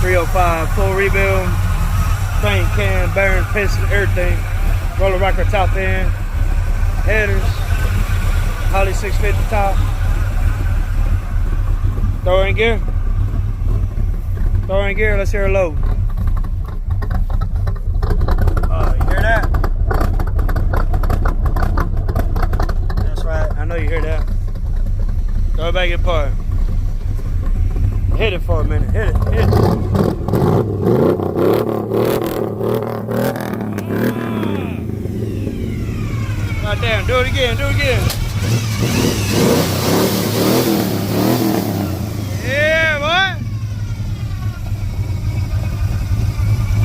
305, full rebuild. Crank, cam, bearings, piston, everything. Roller rocker top end. Headers. Holly 650 top. Throw her in gear. Throw her in gear, let's hear her load. Oh, you hear that? That's right, I know you hear that. Throw it back in park. Hit it for a minute, hit it, hit it. God damn, do it again, do it again.